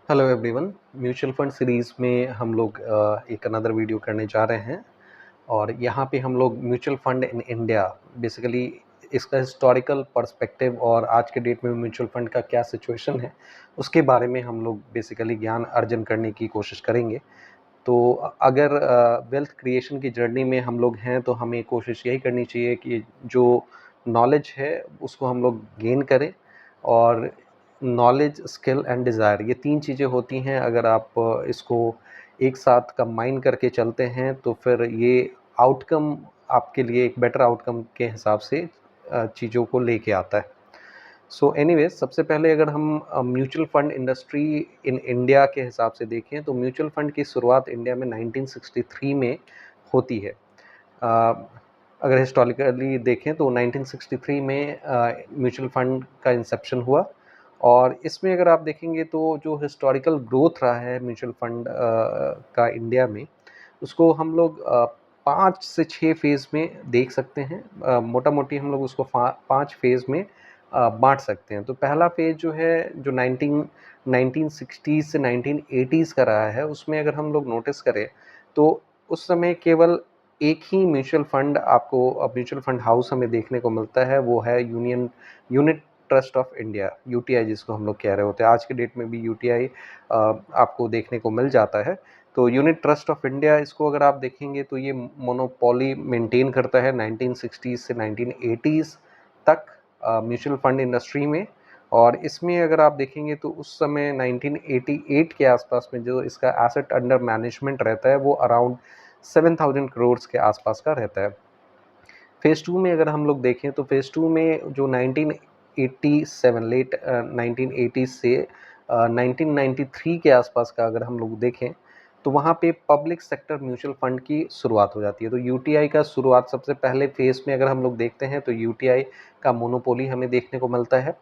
Hello everyone. Mutual fund series में हम लोग एक अनदर वीडियो करने जा रहे हैं और यहाँ पे हम लोग mutual fund in India basically इसका हिस्टोरिकल पर्सपेक्टिव और आज के डेट में म्यूचुअल फंड का क्या सिचुएशन है उसके बारे में हम लोग बेसिकली ज्ञान अर्जन करने की कोशिश करेंगे। तो अगर वेल्थ क्रिएशन की जर्नी में हम लोग हैं तो हमें कोशिश यही करनी चाहिए कि जो नॉलेज है उसको हम लोग गेन करें। और नॉलेज, स्किल एंड डिज़ायर, ये तीन चीज़ें होती हैं। अगर आप इसको एक साथ कंबाइन करके चलते हैं तो फिर ये आउटकम आपके लिए एक बेटर आउटकम के हिसाब से चीज़ों को लेके आता है। सो एनीवेज, सबसे पहले अगर हम mutual fund industry in India के हिसाब से देखें तो म्यूचुअल फंड की शुरुआत इंडिया में 1963 में होती है। अगर हिस्टोरिकली देखें तो 1963 में म्यूचुअल फंड का इंसेप्शन हुआ। और इसमें अगर आप देखेंगे तो जो हिस्टोरिकल ग्रोथ रहा है म्यूचुअल फंड का इंडिया में, उसको हम लोग 5 से 6 फेज़ में देख सकते हैं। मोटा मोटी हम लोग उसको 5 फेज़ में बांट सकते हैं। तो पहला फेज़ जो है, जो 1960 से 1980s का रहा है, उसमें अगर हम लोग नोटिस करें तो उस समय केवल एक ही म्यूचुअल फंड आपको म्यूचुअल फंड हाउस हमें देखने को मिलता है, वो है unit trust of India, UTI जिसको हम लोग कह रहे होते हैं। आज के डेट में भी यूटीआई आपको देखने को मिल जाता है। तो यूनिट ट्रस्ट ऑफ इंडिया, इसको अगर आप देखेंगे तो ये मोनोपोली मेंटेन करता है 1960 से 1980s तक म्यूचुअल फंड इंडस्ट्री में। और इसमें अगर आप देखेंगे तो उस समय 1988 के आसपास में जो इसका एसेट अंडर मैनेजमेंट रहता है वो अराउंड 7,000 करोड़ के आसपास का रहता है। फेज़ टू में अगर हम लोग देखें तो फेज़ टू में जो 1987 लेट 1980 से 1993 के आसपास का अगर हम लोग देखें तो वहाँ पे पब्लिक सेक्टर म्यूचुअल फंड की शुरुआत हो जाती है। तो यूटीआई का शुरुआत सबसे पहले फेज़ में अगर हम लोग देखते हैं तो यूटीआई का मोनोपोली हमें देखने को मिलता है।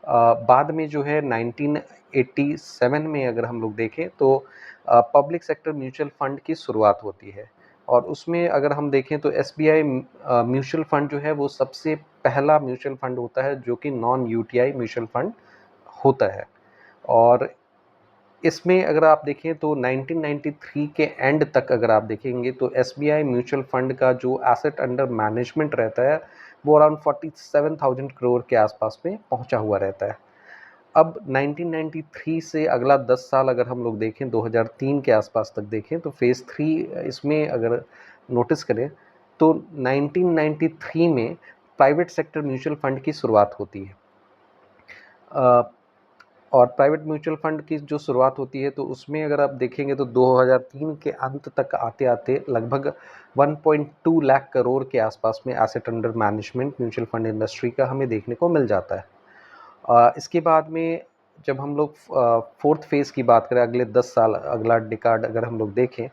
बाद में जो है 1987 में अगर हम लोग देखें तो पब्लिक सेक्टर म्यूचुअल फंड की शुरुआत होती है। और उसमें अगर हम देखें तो एसबीआई म्यूचुअल फंड जो है वो सबसे पहला म्यूचुअल फंड होता है जो कि नॉन यूटीआई म्यूचुअल फंड होता है। और इसमें अगर आप देखें तो 1993 के एंड तक अगर आप देखेंगे तो एसबीआई म्यूचुअल फंड का जो एसेट अंडर मैनेजमेंट रहता है वो अराउंड 47,000 करोड़ के आसपास में पहुंचा हुआ रहता है। अब 1993 से अगला 10 साल अगर हम लोग देखें, 2003 के आसपास तक देखें तो फेज़ थ्री इसमें अगर नोटिस करें तो 1993 में प्राइवेट सेक्टर म्यूचुअल फंड की शुरुआत होती है। और प्राइवेट म्यूचुअल फंड की जो शुरुआत होती है तो उसमें अगर आप देखेंगे तो 2003 के अंत तक आते आते लगभग 1.2 लाख करोड़ के आसपास में asset under management mutual fund industry का हमें देखने को मिल जाता है। इसके बाद में जब हम लोग फोर्थ फेज़ की बात करें, अगले 10 साल, अगला डिकाड अगर हम लोग देखें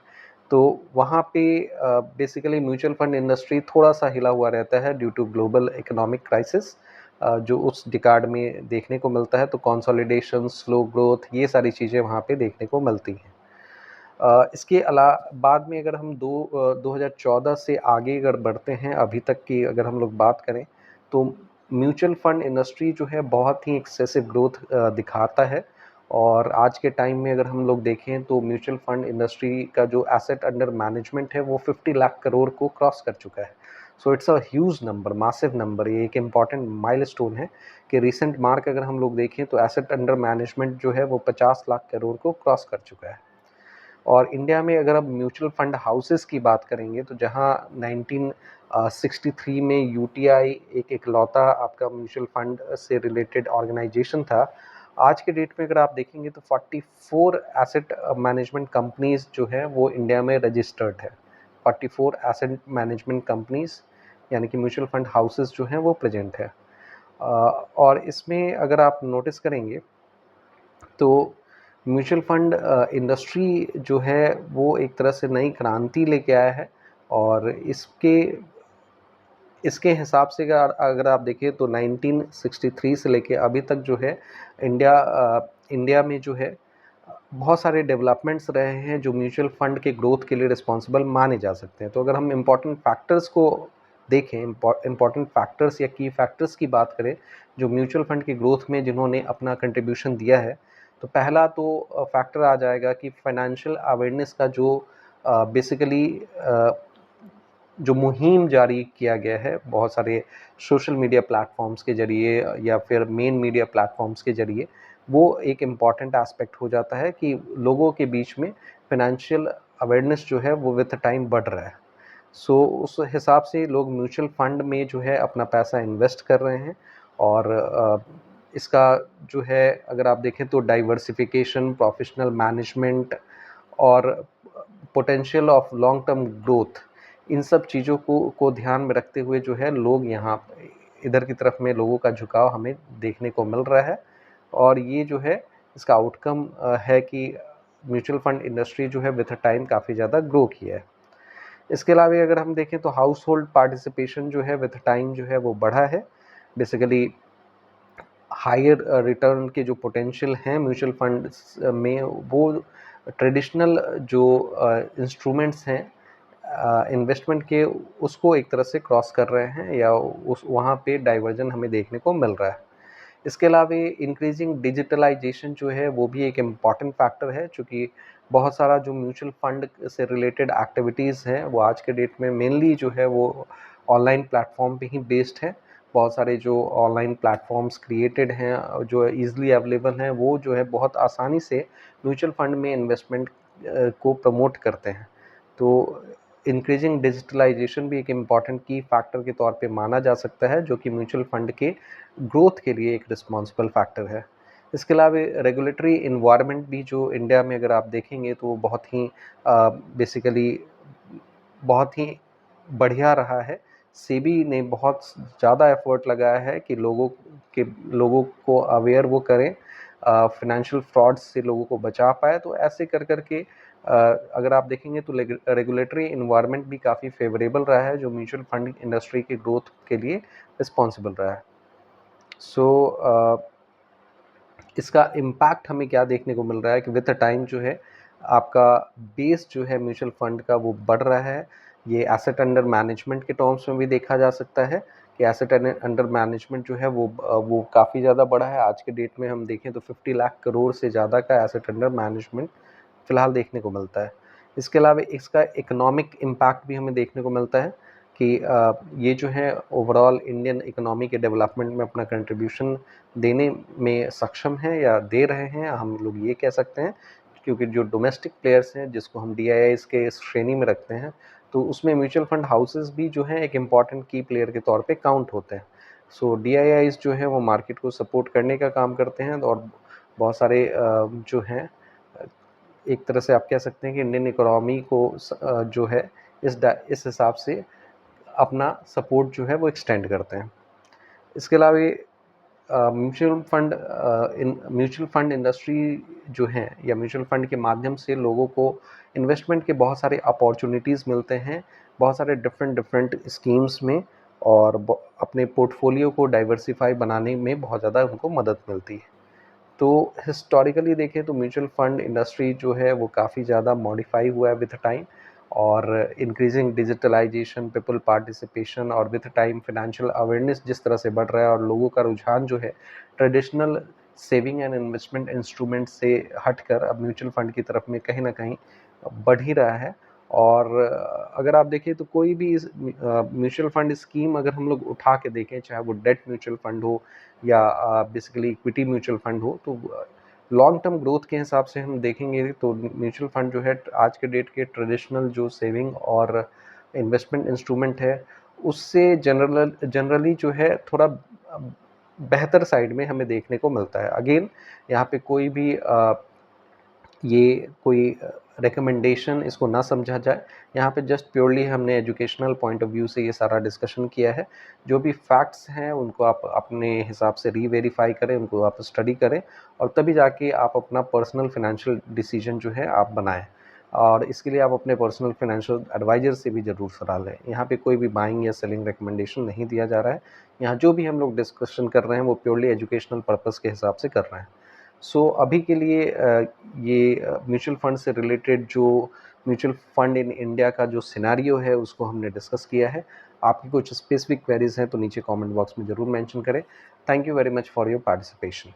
तो वहाँ पे बेसिकली म्यूचुअल फंड इंडस्ट्री थोड़ा सा हिला हुआ रहता है due to global economic crisis जो उस डिकाड में देखने को मिलता है। तो कंसोलिडेशन, स्लो ग्रोथ, ये सारी चीज़ें वहाँ पे देखने को मिलती हैं। इसके अलावा बाद में अगर हम 2014 से आगे अगर बढ़ते हैं, अभी तक की अगर हम लोग बात करें तो म्यूचुअल फंड इंडस्ट्री जो है बहुत ही एक्सेसिव ग्रोथ दिखाता है। और आज के टाइम में अगर हम लोग देखें तो म्यूचुअल फंड इंडस्ट्री का जो एसेट अंडर मैनेजमेंट है वो 50 लाख करोड़ को क्रॉस कर चुका है। So it's a huge number, massive number. ये एक इम्पॉर्टेंट माइलस्टोन है कि रिसेंट मार्क अगर हम लोग देखें तो एसेट अंडर मैनेजमेंट जो है वो 50 लाख करोड़ को क्रॉस कर चुका है। और इंडिया में अगर अब म्यूचुअल फंड हाउसेस की बात करेंगे तो जहां 1963 में यूटीआई एक इकलौता आपका म्यूचुअल फंड से रिलेटेड ऑर्गेनाइजेशन था, आज के डेट में अगर आप देखेंगे तो 44 एसेट मैनेजमेंट कंपनीज जो है वो इंडिया में रजिस्टर्ड है। 44 एसेट मैनेजमेंट कंपनीज यानी कि म्यूचुअल फंड हाउसेस जो हैं वो प्रेजेंट है। और इसमें अगर आप नोटिस करेंगे तो म्यूचुअल फंड इंडस्ट्री जो है वो एक तरह से नई क्रांति लेके आया है। और इसके इसके हिसाब से अगर आप देखें तो 1963 से लेके अभी तक जो है इंडिया में जो है बहुत सारे डेवलपमेंट्स रहे हैं जो म्यूचुअल फंड के ग्रोथ के लिए रिस्पॉन्सिबल माने जा सकते हैं। तो अगर हम इम्पॉर्टेंट फैक्टर्स को देखें, इम्पॉर्टेंट फैक्टर्स या की फैक्टर्स की बात करें जो म्यूचुअल फंड की ग्रोथ में जिन्होंने अपना कंट्रीब्यूशन दिया है, तो पहला तो फैक्टर आ जाएगा कि फाइनेंशियल अवेयरनेस का जो बेसिकली जो मुहिम जारी किया गया है बहुत सारे सोशल मीडिया प्लेटफॉर्म्स के ज़रिए या फिर मेन मीडिया प्लेटफॉर्म्स के ज़रिए, वो एक इम्पॉर्टेंट एस्पेक्ट हो जाता है कि लोगों के बीच में फाइनेंशियल अवेयरनेस जो है वो विद टाइम बढ़ रहा है। सो उस हिसाब से लोग म्यूचुअल फंड में जो है अपना पैसा इन्वेस्ट कर रहे हैं और इसका जो है अगर आप देखें तो डाइवर्सिफिकेशन, प्रोफेशनल मैनेजमेंट और potential of long term growth, इन सब चीज़ों को ध्यान में रखते हुए जो है लोग यहाँ इधर की तरफ में लोगों का झुकाव हमें देखने को मिल रहा है। और ये जो है इसका आउटकम है कि म्यूचुअल फंड इंडस्ट्री जो है विथ टाइम काफ़ी ज़्यादा ग्रो किया है। इसके अलावा अगर हम देखें तो हाउस होल्ड पार्टिसिपेशन जो है विथ टाइम जो है वो बढ़ा है। बेसिकली हायर रिटर्न के जो पोटेंशियल हैं म्यूचुअल फंड में, वो ट्रेडिशनल जो इंस्ट्रूमेंट्स हैं इन्वेस्टमेंट के, उसको एक तरह से क्रॉस कर रहे हैं या उस वहाँ पे डाइवर्जन हमें देखने को मिल रहा है। इसके अलावा इंक्रीजिंग डिजिटलाइजेशन जो है वो भी एक इम्पॉर्टेंट फैक्टर है, चूँकि बहुत सारा जो म्यूचुअल फंड से रिलेटेड एक्टिविटीज़ हैं वो आज के डेट में मेनली जो है वो ऑनलाइन प्लेटफॉर्म पे ही बेस्ड है। बहुत सारे जो ऑनलाइन प्लेटफॉर्म्स क्रिएटेड हैं जो ईज़िली अवेलेबल हैं, वो जो है बहुत आसानी से म्यूचुअल फंड में इन्वेस्टमेंट को प्रमोट करते हैं। तो इंक्रीजिंग डिजिटलाइजेशन भी एक इम्पॉर्टेंट की फैक्टर के तौर पे माना जा सकता है, जो कि म्यूचुअल फंड के ग्रोथ के लिए एक रिस्पॉन्सिबल फैक्टर है। इसके अलावा रेगुलेटरी इन्वायरमेंट भी जो इंडिया में अगर आप देखेंगे तो वो बहुत ही बेसिकली बहुत ही बढ़िया रहा है। सेबी ने बहुत ज़्यादा एफर्ट लगाया है कि लोगों को अवेयर वो करें, फाइनेंशियल फ्रॉड्स से लोगों को बचा पाए। तो ऐसे कर के अगर आप देखेंगे तो रेगुलेटरी इन्वायरमेंट भी काफ़ी फेवरेबल रहा है, जो म्यूचुअल फंड इंडस्ट्री की ग्रोथ के लिए रिस्पॉन्सिबल रहा है। सो इसका इम्पैक्ट हमें क्या देखने को मिल रहा है कि विद द टाइम जो है आपका बेस जो है म्यूचुअल फंड का वो बढ़ रहा है। ये एसेट अंडर मैनेजमेंट के टर्म्स में भी देखा जा सकता है कि एसेट अंडर मैनेजमेंट जो है वो काफ़ी ज़्यादा बढ़ा है। आज के डेट में हम देखें तो 50 लाख करोड़ से ज़्यादा का एसेट अंडर मैनेजमेंट फ़िलहाल देखने को मिलता है। इसके अलावा इसका इकोनॉमिक इम्पैक्ट भी हमें देखने को मिलता है कि ये जो है ओवरऑल इंडियन इकोनॉमी के डेवलपमेंट में अपना कंट्रीब्यूशन देने में सक्षम हैं या दे रहे हैं, हम लोग ये कह सकते हैं। क्योंकि जो डोमेस्टिक प्लेयर्स हैं जिसको हम डीआईआईज़ के इस श्रेणी में रखते हैं, तो उसमें म्यूचुअल फंड हाउसेस भी जो हैं एक इम्पॉर्टेंट की प्लेयर के तौर पे काउंट होते हैं। सो डीआईआईज़ जो है वो मार्केट को सपोर्ट करने का काम करते हैं और बहुत सारे जो हैं एक तरह से आप कह सकते हैं कि इंडियन इकोनॉमी को जो है इस हिसाब से अपना सपोर्ट जो है वो एक्सटेंड करते हैं। इसके अलावा म्यूचुअल फंड इंडस्ट्री जो है या म्यूचुअल फंड के माध्यम से लोगों को इन्वेस्टमेंट के बहुत सारे अपॉर्चुनिटीज़ मिलते हैं, बहुत सारे डिफरेंट स्कीम्स में, और अपने पोर्टफोलियो को डाइवर्सिफाई बनाने में बहुत ज़्यादा उनको मदद मिलती है। तो हिस्टोरिकली देखें तो म्यूचुअल फंड इंडस्ट्री जो है वो काफ़ी ज़्यादा मॉडिफाई हुआ है विथ टाइम, और इंक्रीजिंग डिजिटलाइजेशन, पीपल पार्टिसिपेशन और विथ टाइम फाइनेंशियल अवेयरनेस जिस तरह से बढ़ रहा है और लोगों का रुझान जो है traditional saving and investment instrument से हटकर अब म्यूचुअल फंड की तरफ में कहीं ना कहीं बढ़ ही रहा है। और अगर आप देखें तो कोई भी म्यूचुअल फंड स्कीम अगर हम लोग उठा के देखें, चाहे वो डेट म्यूचुअल फंड हो या बेसिकली इक्विटी म्यूचुअल फंड हो, तो लॉन्ग टर्म ग्रोथ के हिसाब से हम देखेंगे तो म्यूचुअल फंड जो है आज के डेट के ट्रेडिशनल जो सेविंग और इन्वेस्टमेंट इंस्ट्रूमेंट है उससे जनरली जो है थोड़ा बेहतर साइड में हमें देखने को मिलता है। अगेन यहाँ पे कोई भी ये कोई रिकमेंडेशन इसको ना समझा जाए, यहाँ पे जस्ट प्योरली हमने एजुकेशनल पॉइंट ऑफ व्यू से ये सारा डिस्कशन किया है। जो भी फैक्ट्स हैं उनको आप अपने हिसाब से रीवेरीफाई करें, उनको आप स्टडी करें, और तभी जाके आप अपना पर्सनल फाइनेंशियल डिसीजन जो है आप बनाएं। और इसके लिए आप अपने पर्सनल फाइनेंशियल एडवाइज़र से भी ज़रूर सलाह लें। यहाँ पे कोई भी बाइंग या सेलिंग रिकमेंडेशन नहीं दिया जा रहा है। यहाँ जो भी हम लोग डिस्कशन कर रहे हैं वो प्योरली एजुकेशनल पर्पज़ के हिसाब से कर रहे हैं। सो अभी के लिए ये म्यूचुअल फंड से रिलेटेड जो म्यूचुअल फंड इन इंडिया का जो सिनेरियो है उसको हमने डिस्कस किया है। आपकी कुछ स्पेसिफिक क्वेरीज हैं तो नीचे कमेंट बॉक्स में ज़रूर मेंशन करें। Thank you very much for your participation.